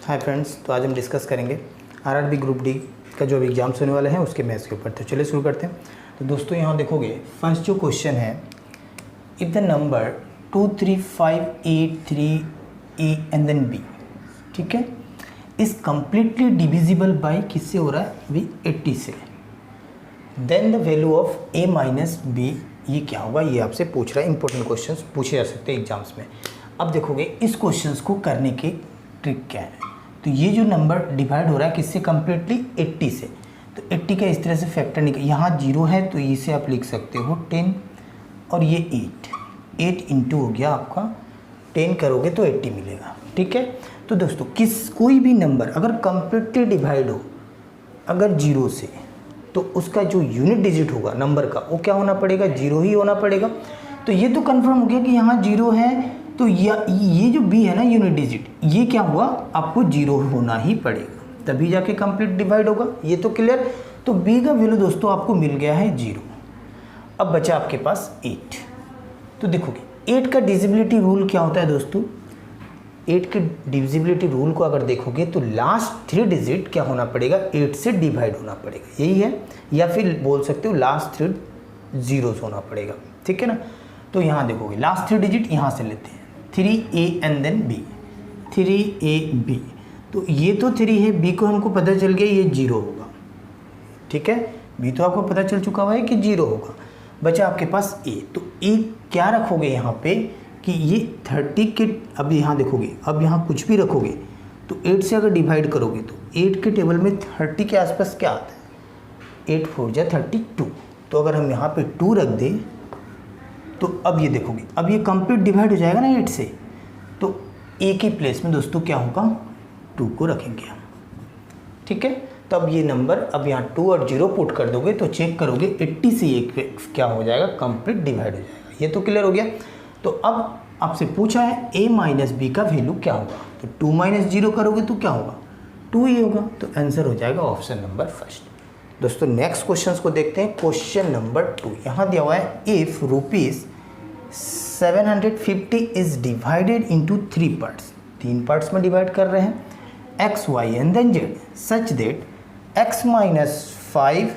Hi friends, तो आज हम डिस्कस करेंगे आरआरबी ग्रुप डी का जो अभी एग्जाम्स होने वाले हैं उसके मैथ्स के ऊपर। तो चलिए शुरू करते हैं। तो दोस्तों यहाँ देखोगे फर्स्ट जो क्वेश्चन है, if the number 23583 a and then b, ठीक है, इज़ कम्प्लीटली डिविजिबल बाई किससे हो रहा है अभी 80 से, then the value of a minus b ये क्या होगा, ये आपसे पूछ रहा है। इंपॉर्टेंट क्वेश्चन पूछे जा सकते हैं एग्जाम्स में। अब देखोगे इस क्वेश्चन को करने के ट्रिक क्या है। तो ये जो नंबर डिवाइड हो रहा है किससे कम्प्लीटली 80 से, तो 80 का इस तरह से फैक्टर निकल, यहाँ 0 है तो इसे आप लिख सकते हो 10 और ये 8 इंटू हो गया आपका 10 करोगे तो 80 मिलेगा, ठीक है। तो दोस्तों कोई भी नंबर अगर कम्प्लीटली डिवाइड हो अगर 0 से, तो उसका जो यूनिट डिजिट होगा नंबर का वो क्या होना पड़ेगा, 0 ही होना पड़ेगा। तो ये तो कंफर्म हो गया कि यहाँ 0 है, तो ये जो b है ना यूनिट डिजिट, ये क्या हुआ आपको 0 होना ही पड़ेगा, तभी जाके कंप्लीट डिवाइड होगा। ये तो क्लियर। तो b का वैल्यू दोस्तों आपको मिल गया है 0। अब बचा आपके पास 8। तो देखोगे 8 का डिविजिबिलिटी रूल क्या होता है दोस्तों, 8 के डिविजिबिलिटी रूल को अगर देखोगे तो लास्ट 3 डिजिट क्या होना पड़ेगा, 8 से डिवाइड होना पड़ेगा, यही है। या फिर बोल सकते हो लास्ट 3 जीरोस होना पड़ेगा, ठीक है ना। तो यहाँ देखोगे लास्ट 3 डिजिट यहाँ से लेते हैं, 3a and then b, 3ab। तो ये तो 3 है, b को हमको पता चल गया ये 0 होगा, ठीक है। b तो आपको पता चल चुका हुआ है कि 0 होगा। बचा आपके पास a। तो a क्या रखोगे यहाँ पे कि ये 30 के, अब यहाँ देखोगे अब यहाँ कुछ भी रखोगे तो 8 से अगर डिवाइड करोगे तो 8 के टेबल में 30 के आसपास क्या आता है, 8 4 जा 32। तो अगर हम यहाँ पे 2 रख दें तो अब ये देखोगे अब ये कंप्लीट डिवाइड हो जाएगा ना 8 से, तो a के प्लेस में दोस्तों क्या होगा 2 को रखेंगे हम, ठीक है। तो अब ये नंबर अब यहाँ 2 और 0 पुट कर दोगे तो चेक करोगे 80 से ये क्या हो जाएगा, कंप्लीट डिवाइड हो जाएगा। ये तो क्लियर हो गया। तो अब आपसे पूछा है a माइनस बी का वैल्यू क्या होगा, तो 2 माइनस 0 करोगे तो क्या होगा 2 ही होगा। तो आंसर हो जाएगा ऑप्शन नंबर फर्स्ट। दोस्तों नेक्स्ट क्वेश्चन को देखते हैं। क्वेश्चन नंबर 2 यहाँ दिया हुआ है, if rupees 750 is divided into 3 parts, 3 parts में डिवाइड कर रहे हैं, x y and then z, such that x minus 5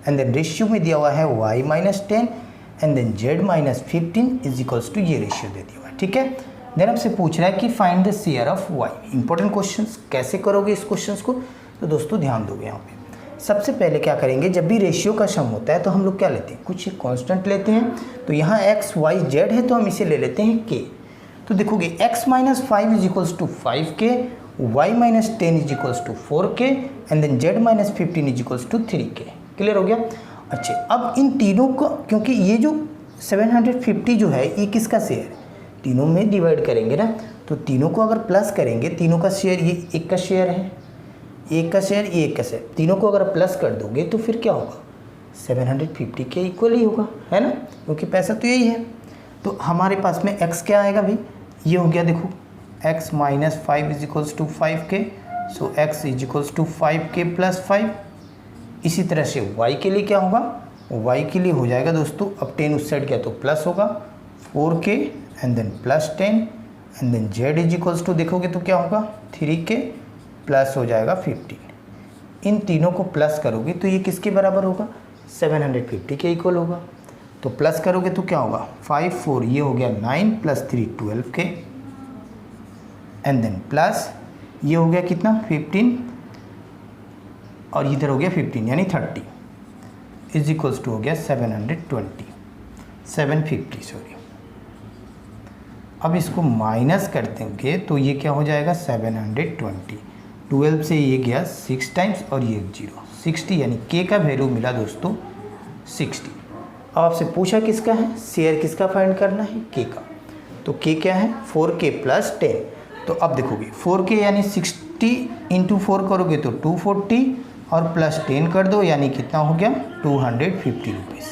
and then ratio में दिया हुआ है y minus 10 and then z minus 15 is equals to, ये रेशियो दे दिया हुआ है, ठीक है। देन आपसे पूछ रहा है कि find the share of y। Important question, कैसे करोगे इस क्वेश्चन को, तो दोस्तों ध्यान दोगे यहाँ पे। सबसे पहले क्या करेंगे, जब भी रेशियो का सम होता है तो हम लोग क्या लेते हैं, कुछ कांस्टेंट लेते हैं। तो यहाँ x y z है तो हम इसे ले लेते हैं k। तो देखोगे x minus 5 is equals to 5k, y minus 10 is equals to 4k and then z minus 15 is equals to 3k। Clear हो गया। अच्छा, अब इन तीनों को, क्योंकि ये जो 750 जो है ये किसका शेयर, तीनों में डिवाइड करेंगे ना, तो तीनों को अगर प्लस करेंगे, तीनों का शेयर, ये एक का शेयर है, एक का शेयर, ये एक का शेयर, तीनों को अगर प्लस कर दोगे तो फिर क्या होगा 750 के इक्वल ही होगा, है ना, क्योंकि पैसा तो यही है। तो हमारे पास में x क्या आएगा भाई, ये हो गया, देखो x minus 5 is equals to 5k, so x is equals to 5k plus 5। इसी तरह से y के लिए क्या होगा, y के लिए हो जाएगा दोस्तों, अब 10 उस साइड गया तो प्लस होगा 4k and then plus 10 and then z is equals to, देखोगे तो क्या होगा 3k प्लस हो जाएगा 15। इन तीनों को प्लस करोगे तो ये किसके बराबर होगा, 750 के इक्वल होगा। तो प्लस करोगे तो क्या होगा 5 4, ये हो गया 9 प्लस 3 12 के एंड देन प्लस ये हो गया कितना 15 और इधर हो गया 15 यानी 30 इज इक्वल्स टू हो गया 750 सॉरी। अब इसको माइनस कर देंगे तो ये क्या हो जाएगा 720, 12 से ये गया 6 टाइम्स और ये 0, 60 यानी k का वैल्यू मिला दोस्तों 60। अब आपसे पूछा किसका है, शेयर किसका फाइंड करना है, k का। तो k क्या है 4k प्लस 10। तो अब देखोगे 4k यानी 60 इंटू 4 करोगे तो 240 और प्लस 10 कर दो यानी कितना हो गया 250 रुपीज़।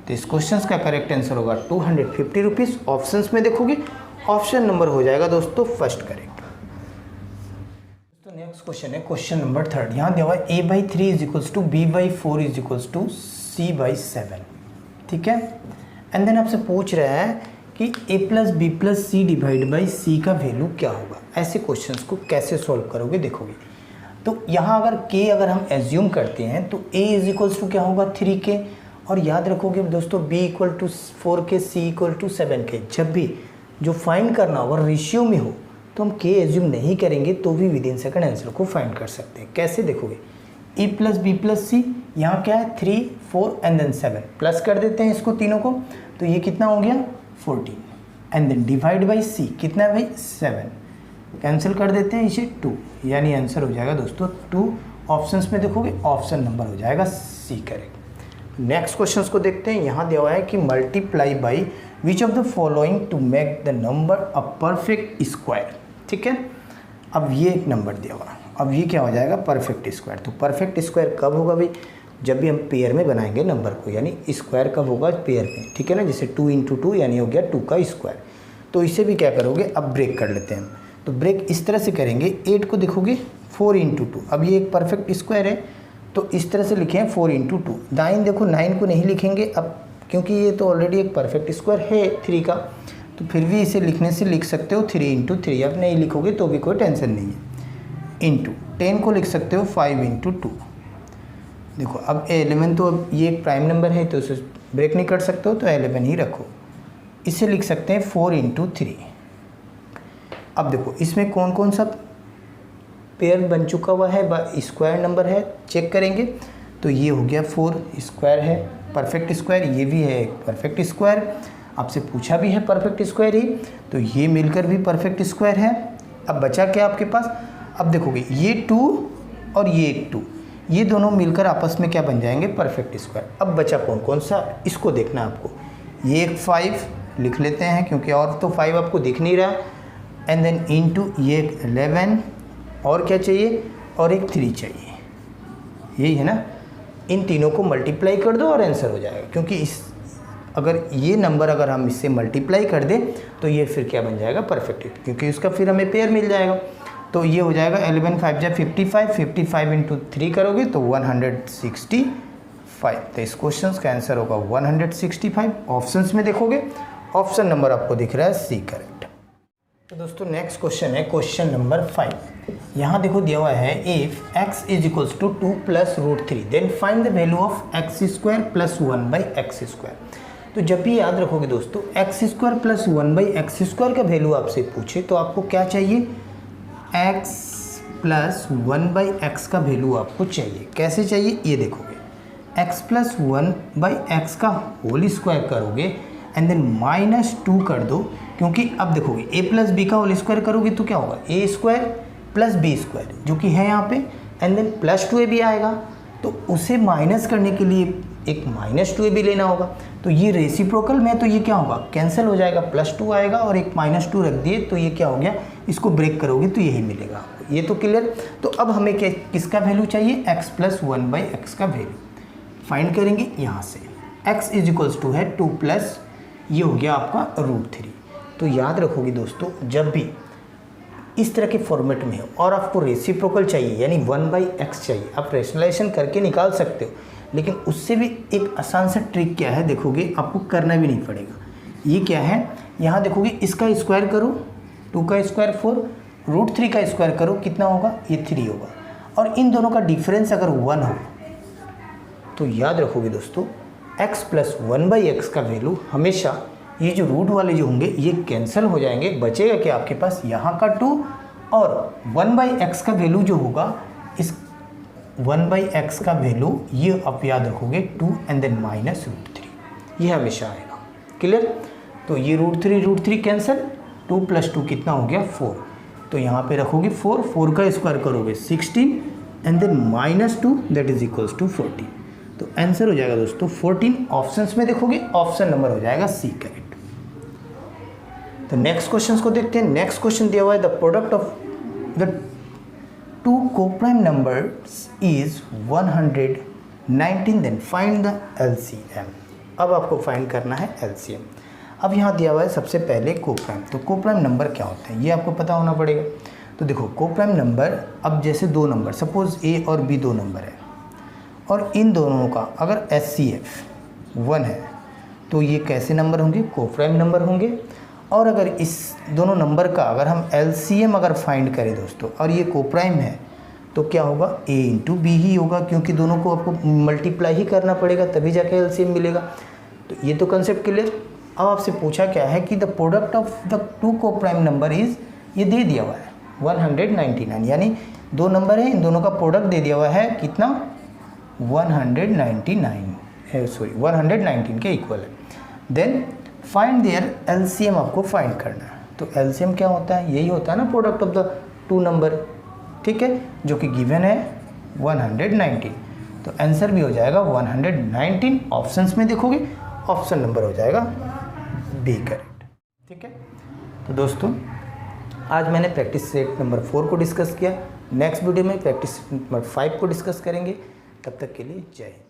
तो इस क्वेश्चन का करेक्ट आंसर होगा 250 रुपीज़। ऑप्शन में देखोगे ऑप्शन नंबर हो जाएगा दोस्तों फर्स्ट करेक्ट। तो नेक्स्ट क्वेश्चन है क्वेश्चन नंबर 3। यहाँ दिया हुआ है a/3 is equals to b/4 is equals to c/7, ठीक है। एंड देन आपसे पूछ रहा है कि a plus B plus C divide by C का वैल्यू क्या होगा। ऐसे क्वेश्चंस को कैसे सॉल्व करोगे देखोगे। तो यहाँ अगर k अगर हम एज्यूम करते हैं तो a इज इक्वल्स टू क्या होगा 3k, और याद रखोगे दोस्तों b equal to 4k, c equal to 7k। जब भी जो फाइंड करना होगा रेशियो में हो तो हम k एज्यूम नहीं करेंगे तो भी विद इन सेकंड आंसर को फाइंड कर सकते हैं। कैसे देखोगे, e प्लस बी प्लस सी, यहाँ क्या है 3 4 एंड देन 7, प्लस कर देते हैं इसको तीनों को, तो ये कितना हो गया 14, एंड देन डिवाइड बाई सी, कितना है भाई 7, कैंसिल कर देते हैं इसे 2, यानी आंसर हो जाएगा दोस्तों 2। ऑप्शंस में देखोगे ऑप्शन नंबर हो जाएगा सी करेक्ट। नेक्स्ट क्वेश्चंस को देखते हैं। यहाँ दिया हुआ है कि multiply by which of the following to make the number a perfect square. ठीक है, अब ये एक नंबर दिया हुआ, अब ये क्या हो जाएगा परफेक्ट स्क्वायर। तो परफेक्ट स्क्वायर कब होगा भाई, जब भी हम पेयर में बनाएंगे नंबर को, यानी स्क्वायर कब होगा पेयर में। ठीक है ना, जैसे 2 इंटू 2 यानी हो गया 2 का स्क्वायर। तो इसे भी क्या करोगे, अब ब्रेक कर लेते हैं। तो ब्रेक इस तरह से करेंगे, 8 को देखोगे 4 इंटू 2, अब ये एक परफेक्ट स्क्वायर है तो इस तरह से लिखे हैं 4 इंटू 2। 9 देखो 9 को नहीं लिखेंगे अब, क्योंकि ये तो ऑलरेडी एक परफेक्ट स्क्वायर है 3 का, तो फिर भी इसे लिखने से लिख सकते हो 3 इंटू 3, अब नहीं लिखोगे तो भी कोई टेंशन नहीं है। इंटू 10 को लिख सकते हो 5 इंटू 2। देखो अब 11 तो अब ये एक प्राइम नंबर है तो इसे ब्रेक नहीं कर सकते हो तो 11 ही रखो। इसे लिख सकते हैं 4 इंटू 3। अब देखो इसमें कौन कौन सा पेयर बन चुका हुआ है, स्क्वायर नंबर है, चेक करेंगे। तो ये हो गया 4 स्क्वायर है परफेक्ट स्क्वायर, ये भी है परफेक्ट स्क्वायर, आपसे पूछा भी है परफेक्ट स्क्वायर ही, तो ये मिलकर भी परफेक्ट स्क्वायर है। अब बचा क्या आपके पास, अब देखोगे ये 2 और ये एक 2, ये दोनों मिलकर आपस में क्या बन जाएंगे परफेक्ट स्क्वायर। अब बचा कौन कौन सा, इसको देखना आपको। ये एक 5 लिख लेते हैं क्योंकि और तो 5 आपको दिख नहीं रहा, एंड देन इनटू ये एक 11, और क्या चाहिए, और एक 3 चाहिए, यही है ना। इन तीनों को मल्टीप्लाई कर दो और आंसर हो जाएगा, क्योंकि इस अगर ये नंबर अगर हम इससे मल्टीप्लाई कर दें तो ये फिर क्या बन जाएगा परफेक्ट, क्योंकि उसका फिर हमें पेयर मिल जाएगा। तो ये हो जाएगा 11 5 जा 55, 55 इंटू 3 करोगे तो 165। तो इस क्वेश्चन का आंसर होगा 165। ऑप्शंस में देखोगे ऑप्शन नंबर आपको दिख रहा है सी करेक्ट। तो दोस्तों नेक्स्ट क्वेश्चन है क्वेश्चन नंबर 5। यहाँ देखो दिया हुआ है if x is equals to 2 plus root 3 then find the value of x square plus 1 by x square. तो जब भी याद रखोगे दोस्तों x square plus 1 by x square का वैल्यू आपसे पूछे तो आपको क्या चाहिए, x प्लस 1 बाई एक्स का वैल्यू आपको चाहिए। कैसे चाहिए ये देखोगे, x प्लस 1 बाई एक्स का होल स्क्वायर करोगे एंड देन माइनस 2 कर दो, क्योंकि अब देखोगे a प्लस बी का होल स्क्वायर करोगे तो क्या होगा a स्क्वायर प्लस बी स्क्वायर जो कि है यहाँ पे, एंड देन प्लस 2ab आएगा, तो उसे माइनस करने के लिए एक माइनस 2ab लेना होगा। तो ये रेसिप्रोकल में तो ये क्या होगा कैंसिल हो जाएगा, प्लस 2 आएगा और एक माइनस 2 रख दिए तो ये क्या हो गया, इसको ब्रेक करोगे तो यही मिलेगा आपको। ये तो क्लियर। तो अब हमें क्या किसका वैल्यू चाहिए, x प्लस 1 बाई एक्स का वैल्यू फाइंड करेंगे यहाँ से। x इज इक्वल्स टू है 2 प्लस ये हो गया आपका रूट 3। तो याद रखोगे दोस्तों जब भी इस तरह के फॉर्मेट में हो और आपको रेसिप्रोकल चाहिए यानी 1 बाई एक्स चाहिए, आप रेशनलाइजेशन करके निकाल सकते हो, लेकिन उससे भी एक आसान सा ट्रिक क्या है देखोगे, आपको करना भी नहीं पड़ेगा। ये क्या है, यहाँ देखोगे इसका स्क्वायर करो 2 का स्क्वायर 4, रूट 3 का स्क्वायर करो कितना होगा, ये 3 होगा, और इन दोनों का डिफरेंस अगर 1 हो तो याद रखोगे दोस्तों x प्लस 1 बाई एक्स का वैल्यू हमेशा ये जो रूट वाले जो होंगे ये कैंसिल हो जाएंगे, बचेगा कि आपके पास यहाँ का 2 और 1 बाई एक्स का वैल्यू जो होगा, इस 1 बाई एक्स का वैल्यू ये आप याद रखोगे 2 एंड देन माइनस रूट 3, ये हमेशा आएगा। क्लियर। तो ये रूट 3 कैंसिल, 2 प्लस 2 कितना हो गया 4, तो यहाँ पे रखोगे 4 का स्क्वायर करोगे 16 and then minus 2 that is equals to 14। तो आंसर हो जाएगा दोस्तों 14। ऑप्शंस में देखोगे ऑप्शन नंबर हो जाएगा सी करेक्ट। तो नेक्स्ट क्वेश्चन को देखते हैं। नेक्स्ट क्वेश्चन दिया हुआ है the product of the 2 coprime numbers is 119 then find the LCM। अब आपको फाइंड करना है LCM। अब यहाँ दिया हुआ है सबसे पहले कोप्राइम। तो कोप्राइम नंबर क्या होता है ये आपको पता होना पड़ेगा। तो देखो कोप्राइम नंबर, अब जैसे 2 नंबर सपोज A और B 2 नंबर है और इन दोनों का अगर HCF 1 है तो ये कैसे नंबर होंगे, कोप्राइम नंबर होंगे। और अगर इस दोनों नंबर का अगर हम LCM अगर फाइंड करें दोस्तों, और ये कोप्राइम है, तो क्या होगा, A इंटू बी ही होगा, क्योंकि दोनों को आपको मल्टीप्लाई ही करना पड़ेगा तभी जाके LCM मिलेगा। तो ये तो कंसेप्ट क्लियर। अब आपसे पूछा क्या है कि the product of the two coprime number is, ये दे दिया हुआ है 199, यानी दो नंबर है, इन दोनों का प्रोडक्ट दे दिया हुआ है कितना, 119 के इक्वल है। देन फाइंड देयर LCM आपको फाइंड करना है। तो LCM क्या होता है, यही होता है ना, product of the two number, ठीक है, जो कि गिवन है 119। तो आंसर भी हो जाएगा 119। ऑप्शंस में देखोगे ऑप्शन नंबर हो जाएगा बी करेक्ट, ठीक है। तो दोस्तों आज मैंने प्रैक्टिस सेट नंबर 4 को डिस्कस किया। नेक्स्ट वीडियो में प्रैक्टिस सेट नंबर 5 को डिस्कस करेंगे। तब तक के लिए जय हिंद।